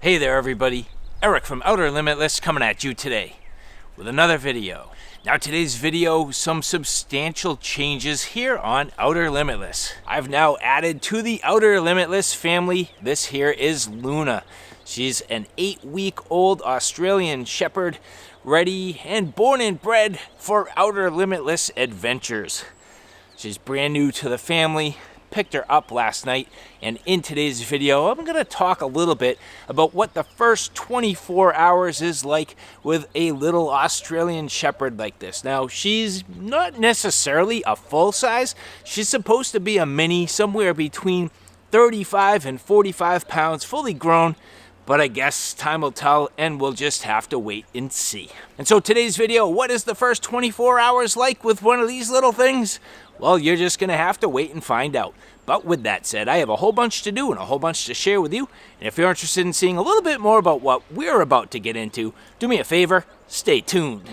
Hey there everybody, Eric from Outer Limitless coming at you today with another video. Now today's video, some substantial changes here on Outer Limitless. I've now added to the Outer Limitless family, this here is Luna. She's an 8-week-old Australian Shepherd, ready and born and bred for Outer Limitless adventures. She's brand new to the family. Picked her up last night, and in today's video I'm going to talk a little bit about what the first 24 hours is like with a little Australian Shepherd like this. Now she's not necessarily a full size, she's supposed to be a mini, somewhere between 35 and 45 pounds, fully grown, but I guess time will tell and we'll just have to wait and see. And so today's video, what is the first 24 hours like with one of these little things? Well, you're just going to have to wait and find out. But with that said, I have a whole bunch to do and a whole bunch to share with you. And if you're interested in seeing a little bit more about what we're about to get into, do me a favor, stay tuned.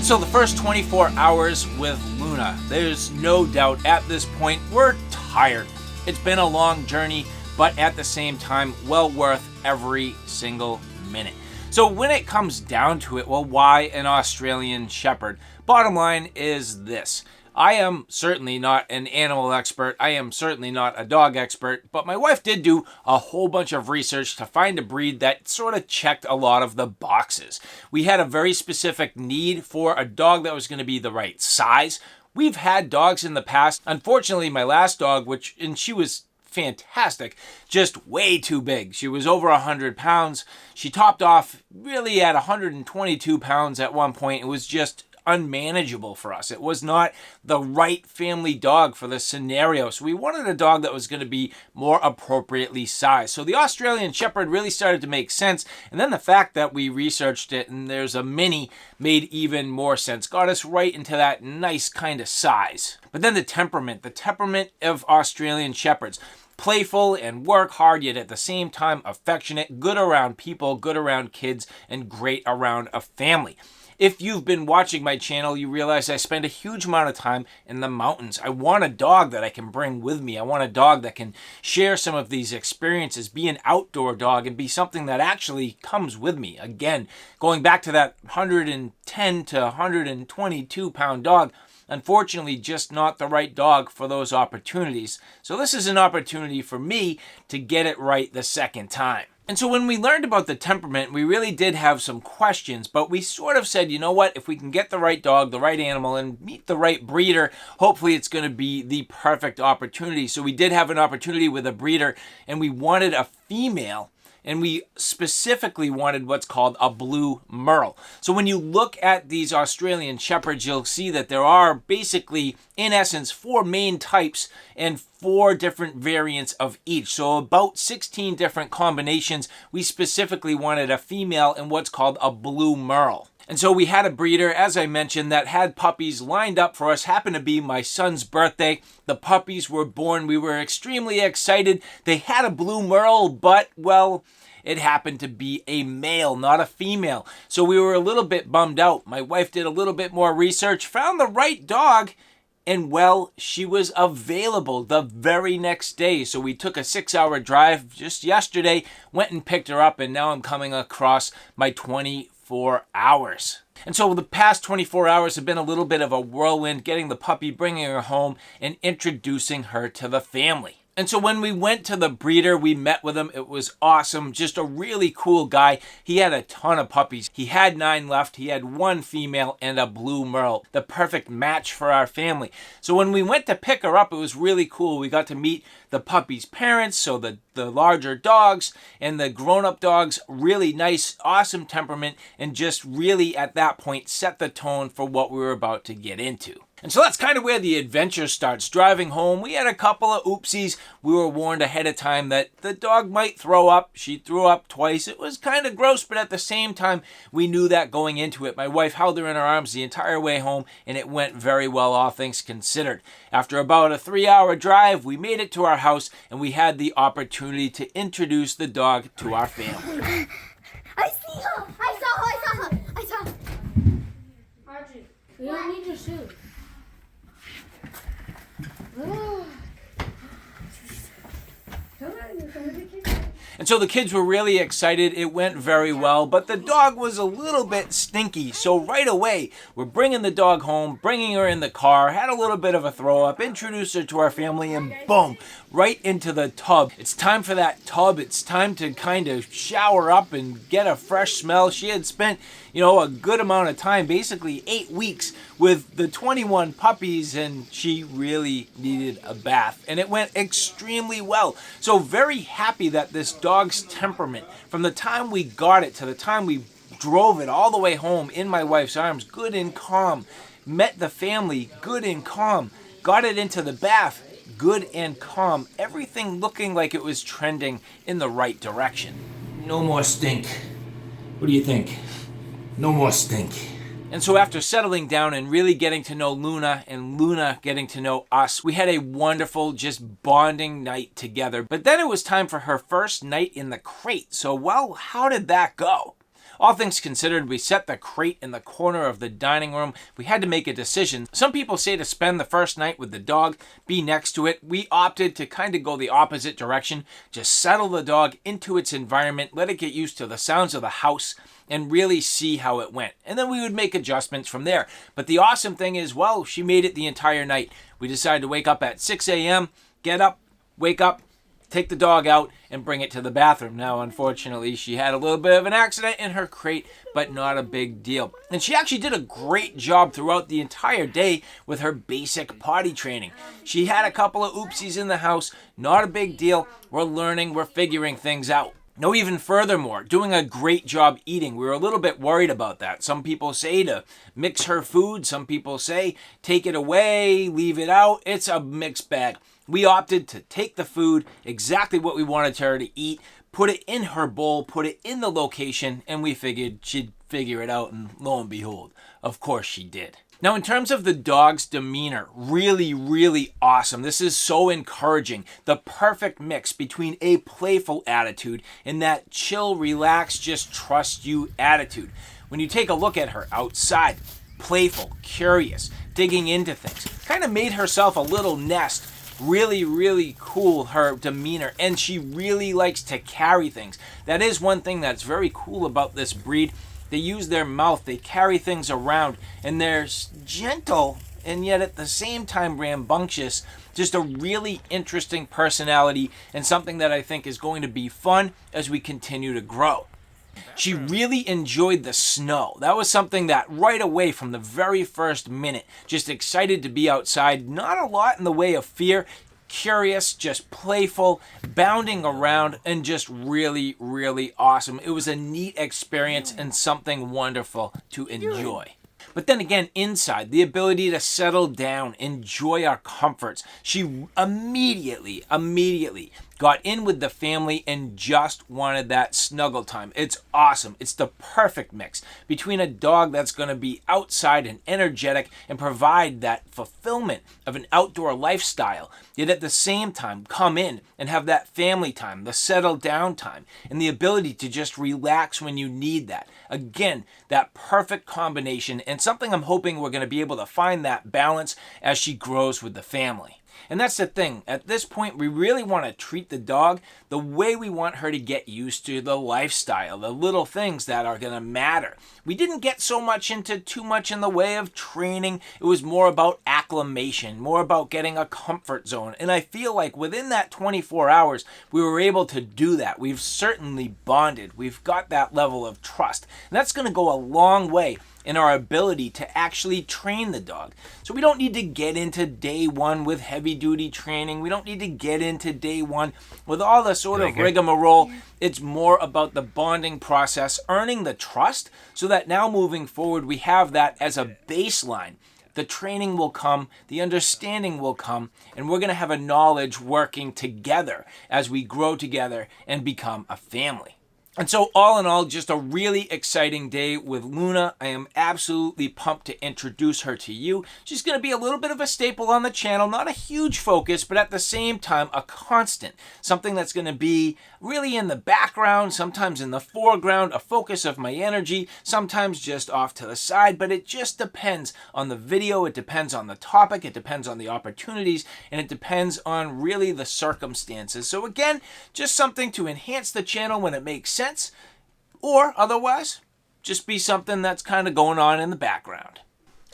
So the first 24 hours with Luna, there's no doubt at this point we're tired. It's been a long journey, but at the same time, well worth every single minute. So when it comes down to it, well, why an Australian Shepherd? Bottom line is this. I am certainly not an animal expert. I am certainly not a dog expert, but my wife did do a whole bunch of research to find a breed that sort of checked a lot of the boxes. We had a very specific need for a dog that was going to be the right size. We've had dogs in the past. Unfortunately, my last dog, she was fantastic, just way too big. She was over 100 pounds. She topped off really at 122 pounds at one point. It was just unmanageable for us. It was not the right family dog for the scenario. So we wanted a dog that was going to be more appropriately sized. So the Australian Shepherd really started to make sense. And then the fact that we researched it and there's a mini made even more sense. Got us right into that nice kind of size. But then the temperament of Australian Shepherds. Playful and work hard, yet at the same time affectionate, good around people, good around kids, and great around a family. If you've been watching my channel, you realize I spend a huge amount of time in the mountains. I want a dog that I can bring with me. I want a dog that can share some of these experiences, be an outdoor dog, and be something that actually comes with me. Again, going back to that 110 to 122 pound dog, unfortunately, just not the right dog for those opportunities. So this is an opportunity for me to get it right the second time. And so when we learned about the temperament, we really did have some questions, but we sort of said, you know what, if we can get the right dog, the right animal, and meet the right breeder, hopefully it's going to be the perfect opportunity. So we did have an opportunity with a breeder, and we wanted a female. And we specifically wanted what's called a blue merle. So when you look at these Australian Shepherds, you'll see that there are basically, in essence, 4 main types and 4 different variants of each. So about 16 different combinations. We specifically wanted a female in what's called a blue merle. And so we had a breeder, as I mentioned, that had puppies lined up for us. Happened to be my son's birthday. The puppies were born. We were extremely excited. They had a blue merle, but, well, it happened to be a male, not a female. So we were a little bit bummed out. My wife did a little bit more research, found the right dog, and well, she was available the very next day. So we took a 6-hour drive just yesterday, went and picked her up, and now I'm coming across my 24 hours. And so the past 24 hours have been a little bit of a whirlwind, getting the puppy, bringing her home, and introducing her to the family. And so when we went to the breeder, we met with him. It was awesome. Just a really cool guy. He had a ton of puppies. He had 9 left. He had 1 female and a blue merle. The perfect match for our family. So when we went to pick her up, it was really cool. We got to meet the puppy's parents, so the larger dogs and the grown-up dogs. Really nice, awesome temperament, and just really at that point set the tone for what we were about to get into. And so that's kind of where the adventure starts. Driving home, we had a couple of oopsies. We were warned ahead of time that the dog might throw up. She threw up twice. It was kind of gross, but at the same time, we knew that going into it. My wife held her in her arms the entire way home, and it went very well, all things considered. After about a 3-hour drive, we made it to our house, and we had the opportunity to introduce the dog to our family. I see her! I saw her! I saw her! Audrey, we don't need your shoes. Really? And so the kids were really excited. It went very well, but the dog was a little bit stinky. So right away, we're bringing the dog home, bringing her in the car, had a little bit of a throw up, introduced her to our family, and boom, right into the tub. It's time for that tub. It's time to kind of shower up and get a fresh smell. She had spent, a good amount of time, basically 8 weeks with the 21 puppies, and she really needed a bath. And it went extremely well. So very happy that this dog's temperament, from the time we got it to the time we drove it all the way home in my wife's arms, good and calm, met the family, good and calm, got it into the bath, good and calm, everything looking like it was trending in the right direction. No more stink. What do you think? No more stink. And so after settling down and really getting to know Luna and Luna getting to know us, we had a wonderful just bonding night together. But then it was time for her first night in the crate. So, well, how did that go? All things considered, we set the crate in the corner of the dining room. We had to make a decision. Some people say to spend the first night with the dog, be next to it. We opted to kind of go the opposite direction. Just settle the dog into its environment, let it get used to the sounds of the house, and really see how it went. And then we would make adjustments from there. But the awesome thing is, well, she made it the entire night. We decided to wake up at 6 a.m., get up, wake up, take the dog out, and bring it to the bathroom. Now, unfortunately, she had a little bit of an accident in her crate, but not a big deal. And she actually did a great job throughout the entire day with her basic potty training. She had a couple of oopsies in the house, not a big deal. We're learning, we're figuring things out. No, even furthermore, doing a great job eating. We were a little bit worried about that. Some people say to mix her food. Some people say take it away, leave it out. It's a mixed bag. We opted to take the food, exactly what we wanted her to eat, put it in her bowl, put it in the location, and we figured she'd figure it out, and lo and behold, of course she did. Now, in terms of the dog's demeanor, really, really awesome. This is so encouraging. The perfect mix between a playful attitude and that chill, relax, just trust you attitude. When you take a look at her outside, playful, curious, digging into things, kind of made herself a little nest. Really, really cool, her demeanor, and she really likes to carry things. That is one thing that's very cool about this breed. They use their mouth, they carry things around, and they're gentle and yet at the same time rambunctious. Just a really interesting personality and something that I think is going to be fun as we continue to grow. She really enjoyed the snow. That was something that right away from the very first minute, just excited to be outside. Not a lot in the way of fear, curious, just playful, bounding around, and just really, really awesome. It was a neat experience and something wonderful to enjoy. But then again, inside, the ability to settle down, enjoy our comforts. She immediately got in with the family and just wanted that snuggle time. It's awesome. It's the perfect mix between a dog that's going to be outside and energetic and provide that fulfillment of an outdoor lifestyle, yet at the same time come in and have that family time, the settle down time, and the ability to just relax when you need that. Again, that perfect combination, and something I'm hoping we're going to be able to find that balance as she grows with the family. And that's the thing. At this point, we really want to treat the dog the way we want her to get used to the lifestyle, the little things that are going to matter. We didn't get so much into too much in the way of training. It was more about acclimation, more about getting a comfort zone. And I feel like within that 24 hours, we were able to do that. We've certainly bonded. We've got that level of trust. And that's going to go a long way in our ability to actually train the dog. So we don't need to get into day one with heavy duty training. We don't need to get into day one with all the sort of rigmarole. It's more about the bonding process, earning the trust, so that now moving forward, we have that as a baseline. The training will come, the understanding will come, and we're going to have a knowledge working together as we grow together and become a family. And so all in all, just a really exciting day with Luna. I am absolutely pumped to introduce her to you. She's going to be a little bit of a staple on the channel, not a huge focus, but at the same time, a constant. Something that's going to be really in the background, sometimes in the foreground, a focus of my energy, sometimes just off to the side, but it just depends on the video, it depends on the topic, it depends on the opportunities, and it depends on really the circumstances. So again, just something to enhance the channel when it makes sense, or otherwise just be something that's kind of going on in the background.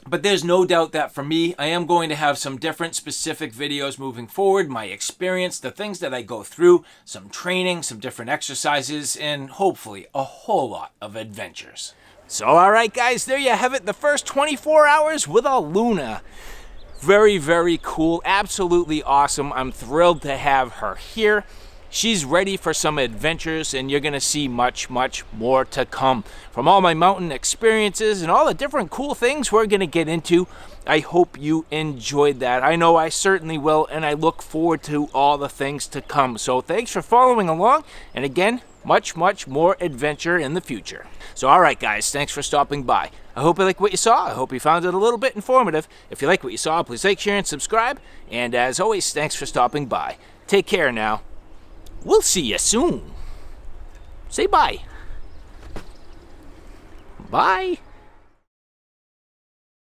But there's no doubt that for me, I am going to have some different specific videos moving forward, my experience, the things that I go through, some training, some different exercises, and hopefully a whole lot of adventures. So all right guys, there you have it, the first 24 hours with a Luna. Very, very cool, absolutely awesome. I'm thrilled to have her here. She's ready for some adventures, and you're going to see much, much more to come. From all my mountain experiences and all the different cool things we're going to get into, I hope you enjoyed that. I know I certainly will, and I look forward to all the things to come. So thanks for following along, and again, much, much more adventure in the future. So all right, guys, thanks for stopping by. I hope you like what you saw. I hope you found it a little bit informative. If you like what you saw, please like, share, and subscribe. And as always, thanks for stopping by. Take care now. We'll see you soon. Say bye. Bye.